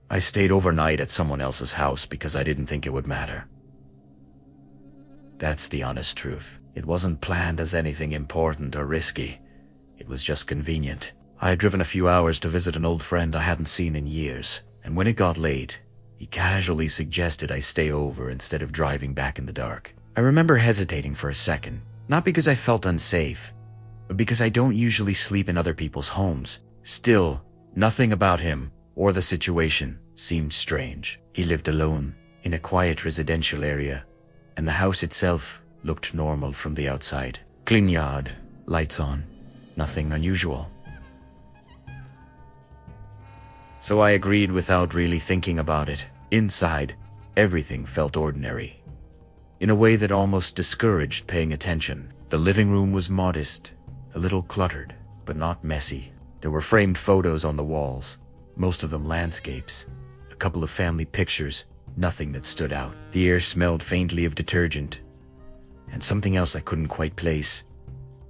I stayed overnight at someone else's house because I didn't think it would matter. That's the honest truth. It wasn't planned as anything important or risky. It was just convenient. I had driven a few hours to visit an old friend I hadn't seen in years, and when it got late, he casually suggested I stay over instead of driving back in the dark. I remember hesitating for a second, not because I felt unsafe, but because I don't usually sleep in other people's homes. Still, nothing about him or the situation seemed strange. He lived alone in a quiet residential area, and the house itself looked normal from the outside. Clean yard, lights on, nothing unusual. So I agreed without really thinking about it. Inside, everything felt ordinary, in a way that almost discouraged paying attention. The living room was modest, a little cluttered, but not messy. There were framed photos on the walls, most of them landscapes, a couple of family pictures, nothing that stood out. The air smelled faintly of detergent, and something else I couldn't quite place,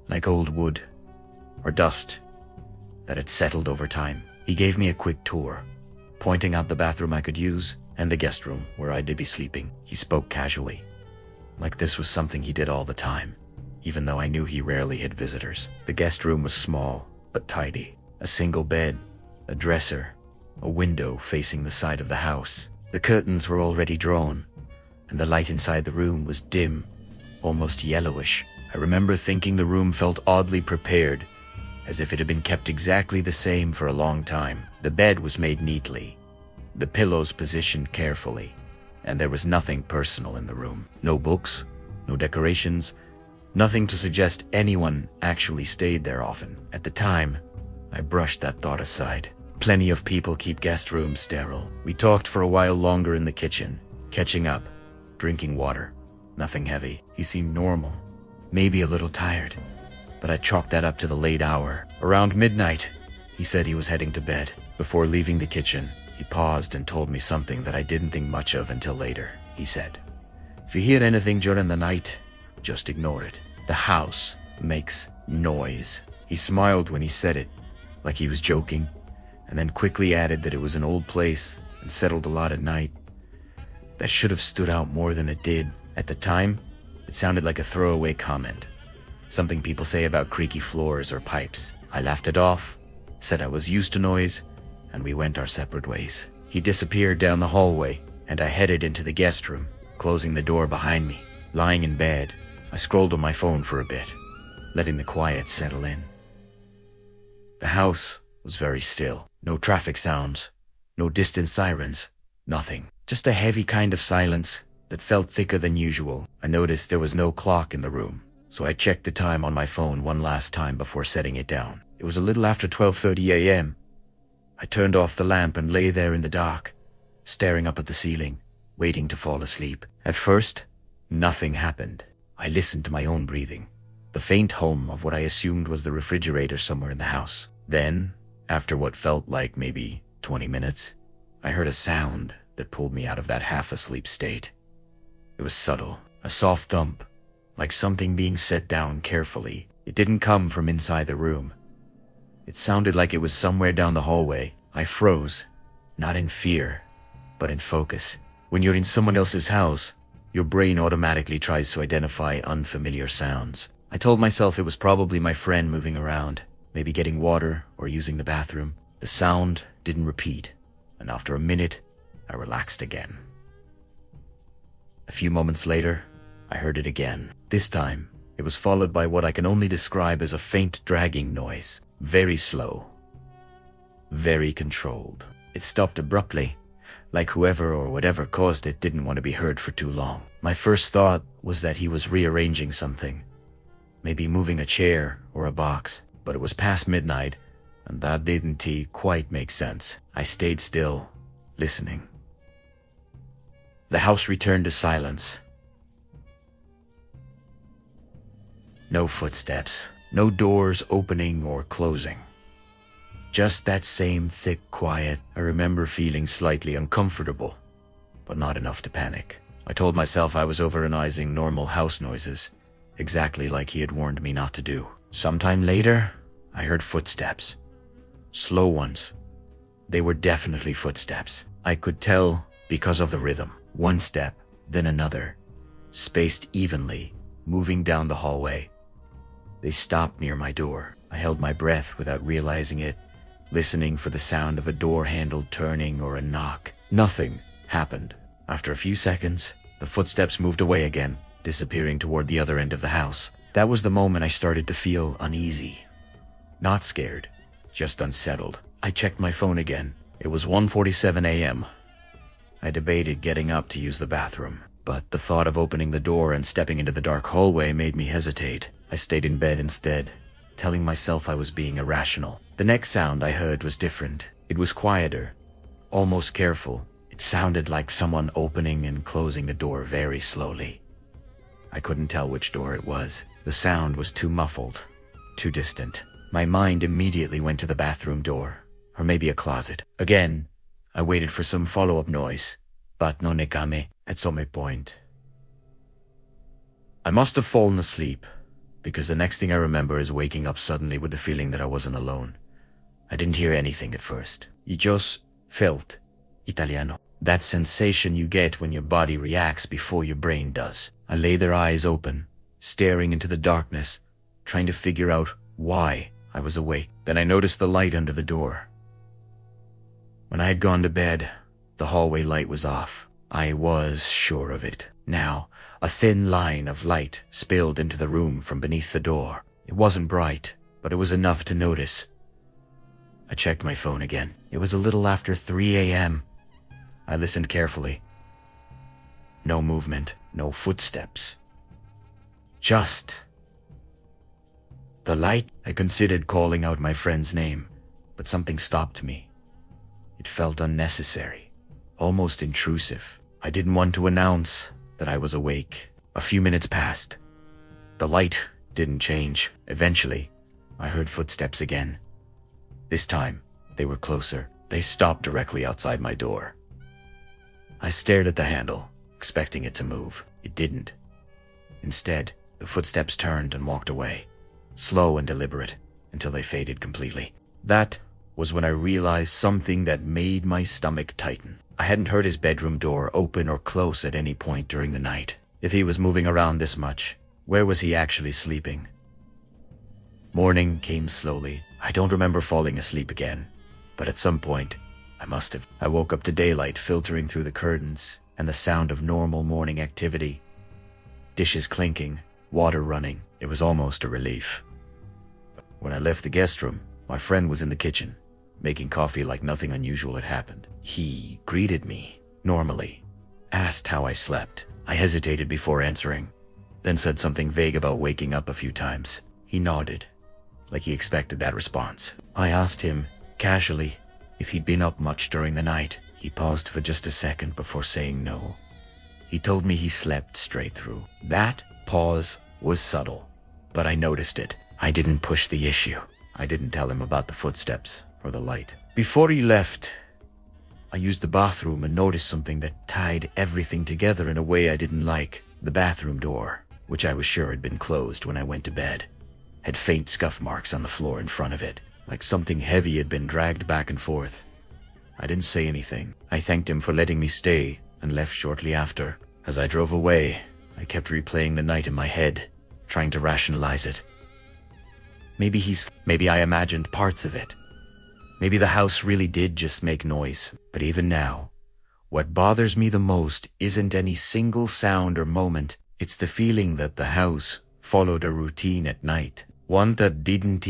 like old wood or dust that had settled over time. He gave me a quick tour, pointing out the bathroom I could use and the guest room where I'd be sleeping. He spoke casually, like this was something he did all the time, even though I knew he rarely had visitors. The guest room was small, but tidy. A single bed, a dresser, a window facing the side of the house. The curtains were already drawn, and the light inside the room was dim, almost yellowish. I remember thinking the room felt oddly prepared, as if it had been kept exactly the same for a long time. The bed was made neatly, the pillows positioned carefully, and there was nothing personal in the room. No books, no decorations, nothing to suggest anyone actually stayed there often. At the time, I brushed that thought aside. Plenty of people keep guest rooms sterile. We talked for a while longer in the kitchen, catching up, drinking water. Nothing heavy. He seemed normal, maybe a little tired, but I chalked that up to the late hour. Around midnight, he said he was heading to bed. Before leaving the kitchen, he paused and told me something that I didn't think much of until later. He said, "If you hear anything during the night, just ignore it. The house makes noise." He smiled when he said it, like he was joking, and then quickly added that it was an old place and settled a lot at night. That should have stood out more than it did. At the time, it sounded like a throwaway comment, something people say about creaky floors or pipes. I laughed it off, said I was used to noise, and we went our separate ways. He disappeared down the hallway, and I headed into the guest room, closing the door behind me. Lying in bed, I scrolled on my phone for a bit, letting the quiet settle in. The house was very still. No traffic sounds, no distant sirens, nothing. Just a heavy kind of silence that felt thicker than usual. I noticed there was no clock in the room, so I checked the time on my phone one last time before setting it down. It was a little after 12:30 a.m. I turned off the lamp and lay there in the dark, staring up at the ceiling, waiting to fall asleep. At first, nothing happened. I listened to my own breathing, the faint hum of what I assumed was the refrigerator somewhere in the house. Then, after what felt like maybe 20 minutes, I heard a sound that pulled me out of that half-asleep state. It was subtle, a soft thump, like something being set down carefully. It didn't come from inside the room. It sounded like it was somewhere down the hallway. I froze, not in fear, but in focus. When you're in someone else's house, your brain automatically tries to identify unfamiliar sounds. I told myself it was probably my friend moving around, maybe getting water or using the bathroom. The sound didn't repeat, and after a minute, I relaxed again. A few moments later, I heard it again. This time, it was followed by what I can only describe as a faint dragging noise. Very slow, very controlled. It stopped abruptly, like whoever or whatever caused it didn't want to be heard for too long. My first thought was that he was rearranging something, maybe moving a chair or a box, but it was past midnight, and that didn't quite make sense. I stayed still, listening. The house returned to silence. No footsteps, no doors opening or closing. Just that same thick quiet. I remember feeling slightly uncomfortable, but not enough to panic. I told myself I was overanalyzing normal house noises, exactly like he had warned me not to do. Sometime later, I heard footsteps. Slow ones. They were definitely footsteps. I could tell because of the rhythm. One step, then another, spaced evenly, moving down the hallway. They stopped near my door. I held my breath without realizing it, listening for the sound of a door handle turning or a knock. Nothing happened. After a few seconds, the footsteps moved away again, disappearing toward the other end of the house. That was the moment I started to feel uneasy. Not scared, just unsettled. I checked my phone again. It was 1:47 a.m. I debated getting up to use the bathroom, but the thought of opening the door and stepping into the dark hallway made me hesitate. I stayed in bed instead, telling myself I was being irrational. The next sound I heard was different. It was quieter, almost careful. It sounded like someone opening and closing a door very slowly. I couldn't tell which door it was. The sound was too muffled, too distant. My mind immediately went to the bathroom door, or maybe a closet. Again, I waited for some follow-up noise, but no nekame at some point. I must have fallen asleep, because the next thing I remember is waking up suddenly with the feeling that I wasn't alone. I didn't hear anything at first. I just felt Italiano. That sensation you get when your body reacts before your brain does. I lay there, eyes open, staring into the darkness, trying to figure out why I was awake. Then I noticed the light under the door. When I had gone to bed, the hallway light was off. I was sure of it. Now, a thin line of light spilled into the room from beneath the door. It wasn't bright, but it was enough to notice. I checked my phone again. It was a little after 3 a.m. I listened carefully. No movement, no footsteps. Just the light. I considered calling out my friend's name, but something stopped me. It felt unnecessary, almost intrusive. I didn't want to announce that I was awake. A few minutes passed. The light didn't change. Eventually, I heard footsteps again. This time, they were closer. They stopped directly outside my door. I stared at the handle, expecting it to move. It didn't. Instead, the footsteps turned and walked away, slow and deliberate, until they faded completely. That was when I realized something that made my stomach tighten. I hadn't heard his bedroom door open or close at any point during the night. If he was moving around this much, where was he actually sleeping? Morning came slowly. I don't remember falling asleep again, but at some point, I must have. I woke up to daylight filtering through the curtains and the sound of normal morning activity. Dishes clinking, water running. It was almost a relief. When I left the guest room, my friend was in the kitchen, making coffee like nothing unusual had happened. He greeted me normally, asked how I slept. I hesitated before answering, then said something vague about waking up a few times. He nodded, like he expected that response. I asked him, casually, if he'd been up much during the night. He paused for just a second before saying no. He told me he slept straight through. That pause was subtle, but I noticed it. I didn't push the issue. I didn't tell him about the footsteps or the light. Before he left, I used the bathroom and noticed something that tied everything together in a way I didn't like. The bathroom door, which I was sure had been closed when I went to bed, had faint scuff marks on the floor in front of it, like something heavy had been dragged back and forth. I didn't say anything. I thanked him for letting me stay and left shortly after. As I drove away, I kept replaying the night in my head, trying to rationalize it. Maybe I imagined parts of it. Maybe the house really did just make noise. But even now, what bothers me the most isn't any single sound or moment. It's the feeling that the house followed a routine at night. One that didn't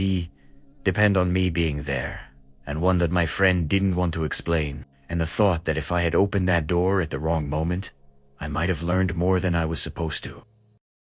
depend on me being there, and one that my friend didn't want to explain. And the thought that if I had opened that door at the wrong moment, I might have learned more than I was supposed to.